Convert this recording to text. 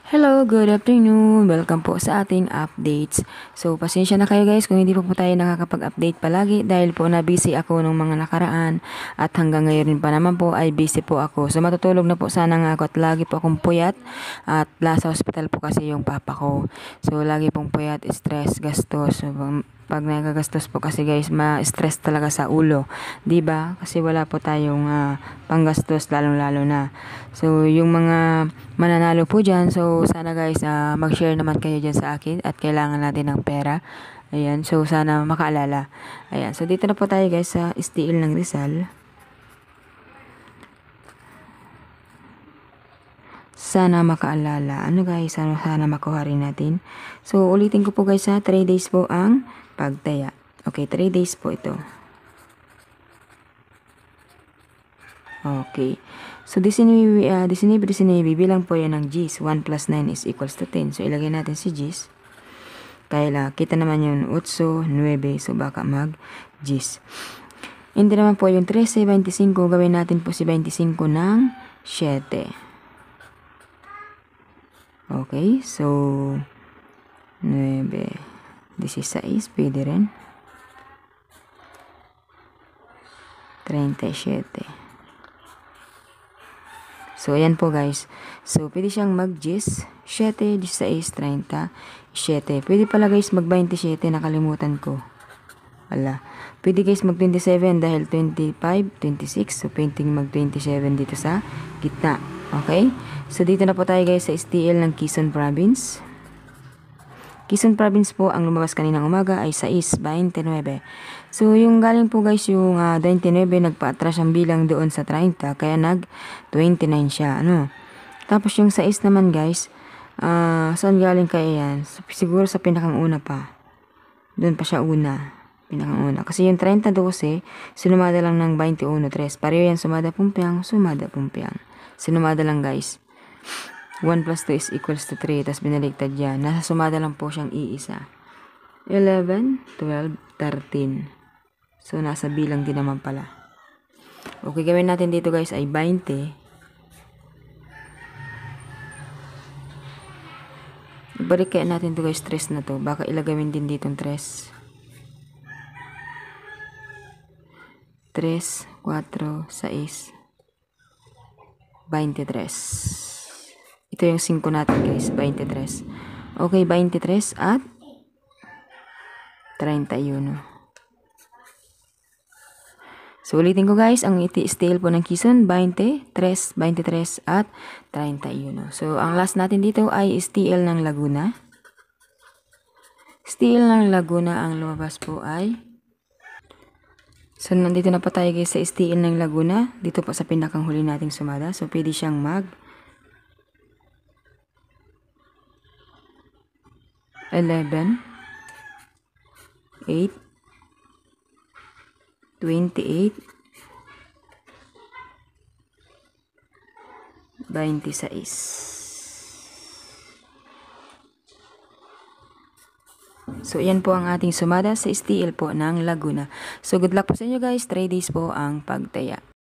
Hello, good afternoon. Welcome po sa ating updates. So, pasensya na kayo guys kung hindi po tayo nakakapag-update palagi dahil po na busy ako nung mga nakaraan at hanggang ngayon rin pa naman po ay busy po ako. So, matutulog na po sana nga ako at lagi po akong puyat at nasa hospital po kasi yung papa ko. So, lagi pong puyat, stress, gastos. So, pag nagagastos po kasi guys, ma-stress talaga sa ulo, 'di ba? Kasi wala po tayong panggastos lalong-lalo na. So, yung mga mananalo po diyan, so sana guys, mag-share naman kayo diyan sa akin at kailangan natin ng pera. Ayan, so sana makaalala. Ayan, so dito na po tayo guys sa STL ng Rizal. Sana makaalala. Ano guys, sana makuha rin natin. So, ulitin ko po guys 3 days po ang pagtaya. Okay, 3 days po ito. Okay. So, 19 bilang po yan ng G's. 1 plus 9 is equals to 10. So, ilagay natin si G's. Kaya kita naman yung 8, 9. So, baka mag-G's. Hindi naman po yung 13, 25. Gawin natin po si 25 ng 7. Okay. So, 9. 16. Pwede rin. 37. So, ayan po guys. So, pwede siyang mag-10, 7, 16, 30, 7. Pwede pala guys mag-27, nakalimutan ko. Wala. Pwede guys mag-27 dahil 25, 26. So, pwedeng mag-27 dito sa gitna. Okay? So, dito na po tayo guys sa STL ng Quezon Province. Quezon Province po, ang lumabas kaninang umaga ay 6.29. So, yung galing po guys, yung 29, nagpa-atras ang bilang doon sa 30, kaya nag-29 siya, ano. Tapos yung 6 naman guys, saan galing kaya yan? Siguro sa pinakang una pa. Doon pa siya una, pinakang una. Kasi yung 30-12, sinumada lang ng 21-3. Pareho yan, sumada pumpiang, sinumada lang guys. 1 plus 2 is equals to 3. Tapos binaligtad yan. Nasa sumada lang po siyang iisa. 11, 12, 13. So, nasa bilang din naman pala. Okay, gawin natin dito guys ay 20. Ibalik kaya natin to guys, 3 na to. Baka ilagawin din ditong 3. 3, 4, 6, 23. Ito yung 5 natin guys, 23. Okay, 23 at 31. So, ulitin ko guys, ang STL po ng Quezon, 20, 3, 23 at 31. So, ang last natin dito ay STL ng Laguna. STL ng Laguna, ang lumabas po ay... So, nandito na po tayo guys sa STL ng Laguna. Dito po sa pinakang huli nating sumada. So, pwede siyang 11, 8, 28, 26. So, yan po ang ating sumada sa STL po ng Laguna. So, good luck po sa inyo guys. 3 days po ang pagtaya.